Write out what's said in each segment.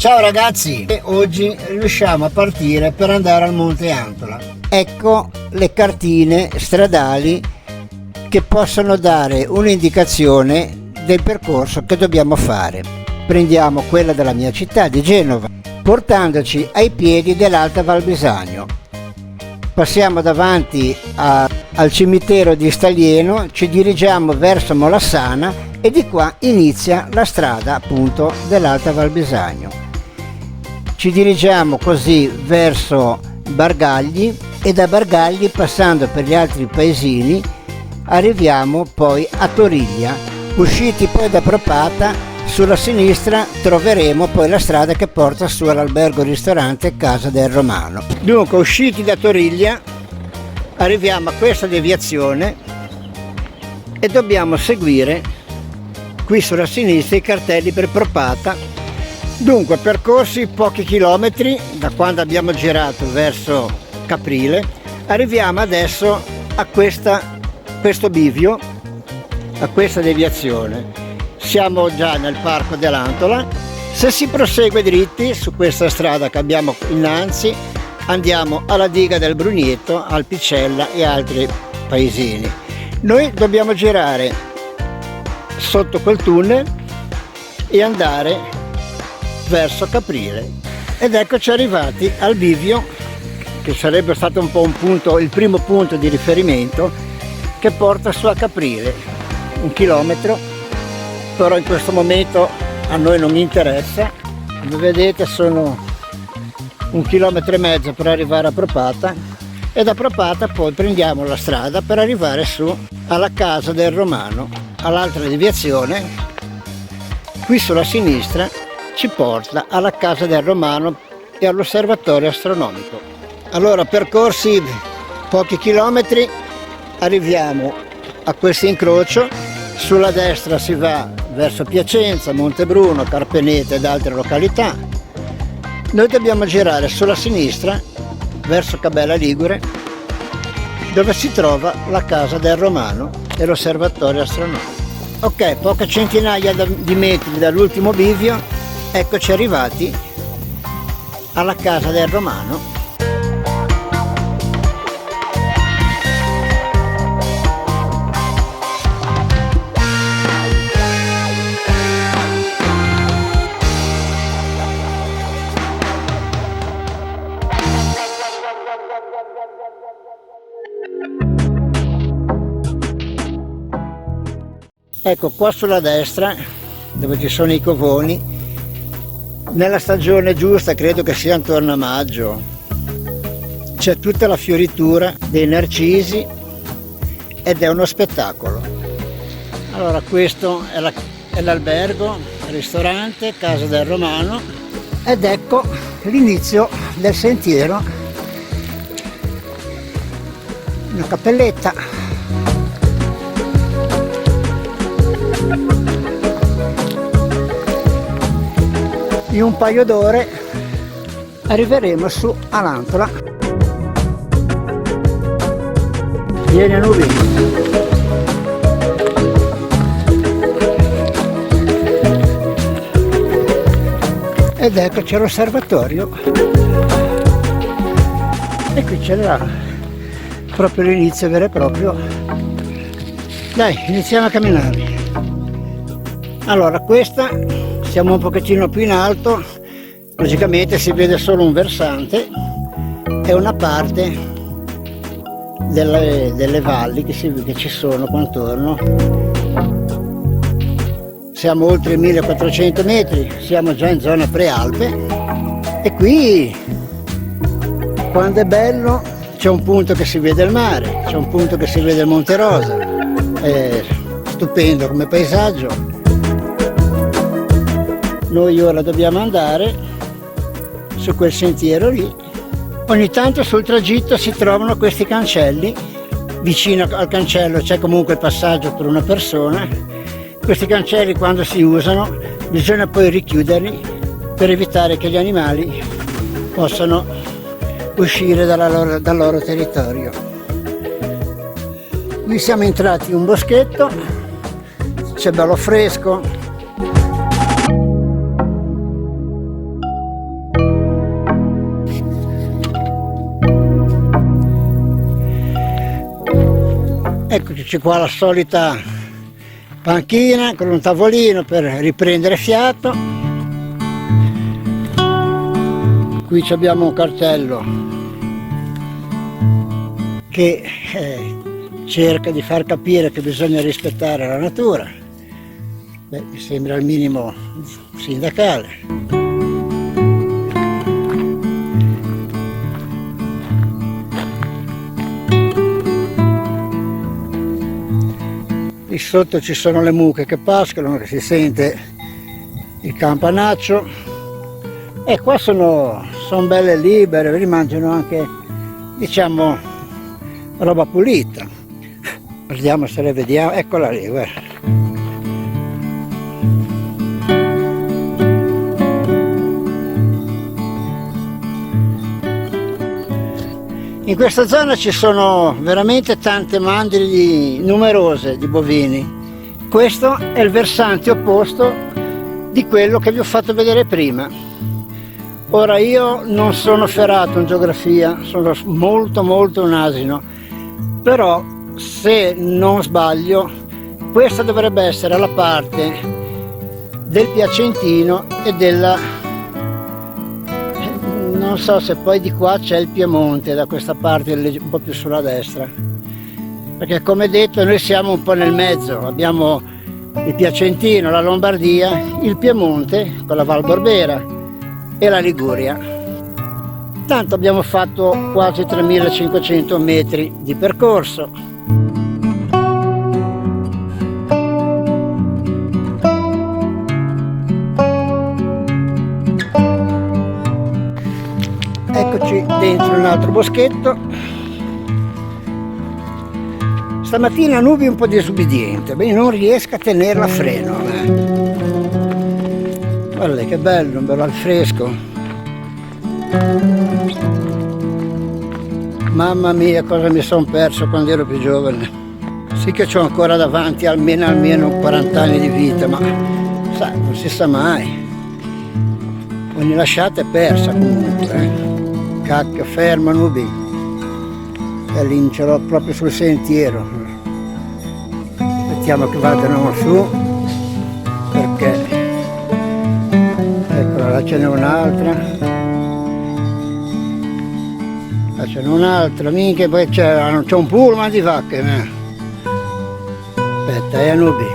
Ciao ragazzi, oggi riusciamo a partire per andare al Monte Antola. Ecco le cartine stradali che possono dare un'indicazione del percorso che dobbiamo fare. Prendiamo quella della mia città di Genova, portandoci ai piedi dell'Alta Val Bisagno. Passiamo davanti al cimitero di Staglieno, ci dirigiamo verso Molassana e di qua inizia la strada appunto dell'Alta Val Bisagno. Ci dirigiamo così verso Bargagli e da Bargagli, passando per gli altri paesini, arriviamo poi a Toriglia. Usciti poi da Propata, sulla sinistra troveremo poi la strada che porta su all'albergo ristorante Casa del Romano. Dunque, usciti da Toriglia arriviamo a questa deviazione e dobbiamo seguire qui sulla sinistra i cartelli per Propata. Dunque, percorsi pochi chilometri da quando abbiamo girato verso Caprile, arriviamo adesso a questo bivio, a questa deviazione. Siamo già nel parco dell'Antola. Se si prosegue dritti su questa strada che abbiamo innanzi, andiamo alla diga del Brugneto, al Picella e altri paesini. Noi dobbiamo girare sotto quel tunnel e andare verso Caprile, ed eccoci arrivati al bivio, che sarebbe stato un po' il primo punto di riferimento che porta su a Caprile. 1 chilometro, però in questo momento a noi non interessa. Come vedete sono 1,5 chilometri per arrivare a Propata, e da Propata poi prendiamo la strada per arrivare su alla Casa del Romano. All'altra deviazione qui sulla sinistra ci porta alla Casa del Romano e all'osservatorio astronomico. Allora, percorsi pochi chilometri, arriviamo a questo incrocio. Sulla destra si va verso Piacenza, Montebruno, Carpenete ed altre località. Noi dobbiamo girare sulla sinistra verso Cabella Ligure, dove si trova la Casa del Romano e l'osservatorio astronomico. Ok, poche centinaia di metri dall'ultimo bivio, eccoci arrivati alla Casa del Romano. Ecco qua sulla destra, dove ci sono i covoni, nella stagione giusta, credo che sia intorno a maggio, c'è tutta la fioritura dei narcisi ed è uno spettacolo. Allora, questo è l'albergo, ristorante Casa del Romano, ed ecco l'inizio del sentiero. Una cappelletta. In un paio d'ore arriveremo su all'Antola. Viene Nuvino. Ed eccoci all'osservatorio. E qui c'è proprio l'inizio vero e proprio. Dai, iniziamo a camminare. Allora, questa, siamo un pochettino più in alto, logicamente si vede solo un versante e una parte delle valli che ci sono qua intorno. Siamo oltre i 1400 metri, siamo già in zona prealpe, e qui, quando è bello, c'è un punto che si vede il mare, c'è un punto che si vede il Monte Rosa. È stupendo come paesaggio. Noi ora dobbiamo andare su quel sentiero lì. Ogni tanto sul tragitto si trovano questi cancelli. Vicino al cancello c'è comunque il passaggio per una persona. Questi cancelli, quando si usano, bisogna poi richiuderli per evitare che gli animali possano uscire dal loro territorio. Qui siamo entrati in un boschetto, c'è bello fresco. Eccoci qua alla solita panchina con un tavolino per riprendere fiato. Qui abbiamo un cartello che cerca di far capire che bisogna rispettare la natura. Beh, mi sembra il minimo sindacale. Lì sotto ci sono le mucche che pascolano, che si sente il campanaccio, e qua sono belle libere, li mangiano anche, diciamo, roba pulita. Guardiamo se le vediamo, eccola lì, guarda. In questa zona ci sono veramente tante mandrie numerose di bovini. Questo è il versante opposto di quello che vi ho fatto vedere prima. Ora, io non sono ferrato in geografia, sono molto un asino, però se non sbaglio questa dovrebbe essere la parte del Piacentino e della... non so se poi di qua c'è il Piemonte, da questa parte un po' più sulla destra, perché come detto noi siamo un po' nel mezzo, abbiamo il Piacentino, la Lombardia, il Piemonte con la Val Borbera e la Liguria. Tanto abbiamo fatto quasi 3500 metri di percorso. Eccoci dentro un altro boschetto. Stamattina Nubi è un po' disubbidiente, beh, non riesco a tenerla a freno. Guarda che bello, un bello al fresco. Mamma mia, cosa mi sono perso quando ero più giovane. Sì che ho ancora davanti almeno 40 anni di vita, ma sai, non si sa mai. Ogni lasciata è persa comunque. Cacchio, ferma Nubi. E lì ce l'ho proprio sul sentiero. Aspettiamo che vadano su, perché eccola, là ce n'è un'altra. Là ce n'è un'altra, minchia, poi c'è un pullman di vacche. Aspetta, Nubi.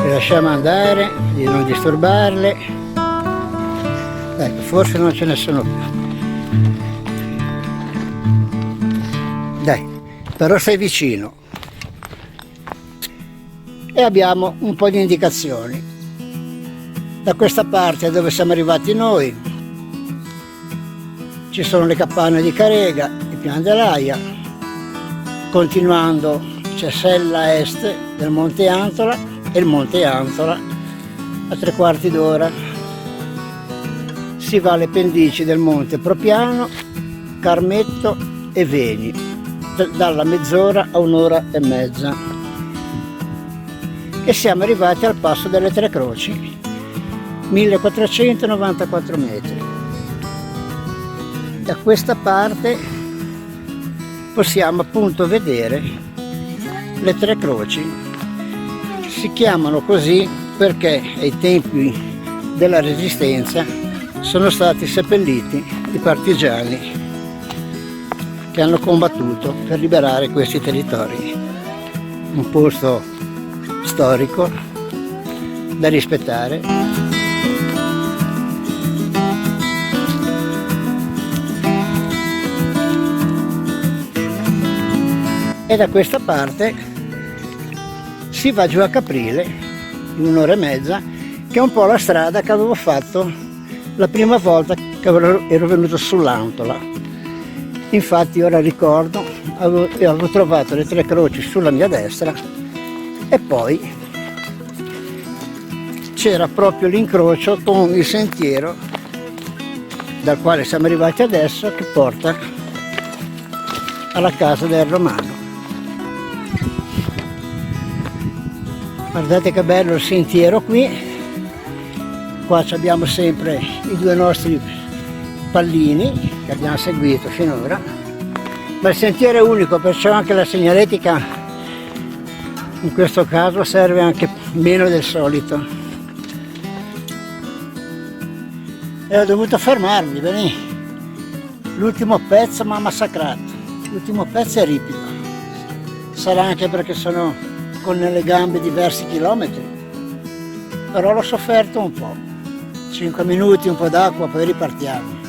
Le lasciamo andare, di non disturbarle. Ecco, forse non ce ne sono più. Dai, però sei vicino. E abbiamo un po' di indicazioni. Da questa parte dove siamo arrivati noi ci sono le capanne di Carega, il Pian dell'Aia. Continuando c'è Sella a est del Monte Antola e il Monte Antola a 3/4 d'ora. Si va alle pendici del Monte Propiano, Carmetto e Veni, dalla mezz'ora a 1 ora e mezza. E siamo arrivati al passo delle Tre Croci, 1494 metri. Da questa parte possiamo appunto vedere le Tre Croci. Si chiamano così perché ai tempi della Resistenza sono stati seppelliti i partigiani che hanno combattuto per liberare questi territori. Un posto storico da rispettare. E da questa parte si va giù a Caprile in 1 ora e mezza, che è un po' la strada che avevo fatto la prima volta che ero venuto sull'Antola. Infatti ora ricordo, avevo trovato le Tre Croci sulla mia destra e poi c'era proprio l'incrocio con il sentiero dal quale siamo arrivati adesso, che porta alla casa del Romano. Guardate che bello il sentiero qui. Qua abbiamo sempre i due nostri pallini che abbiamo seguito finora, ma il sentiero è unico, perciò anche la segnaletica In questo caso serve anche meno del solito. E ho dovuto fermarmi, vedi? L'ultimo pezzo mi ha massacrato. L'ultimo pezzo è ripido. Sarà anche perché sono con le gambe diversi chilometri. Però l'ho sofferto un po'. 5 minuti, un po' d'acqua, poi ripartiamo.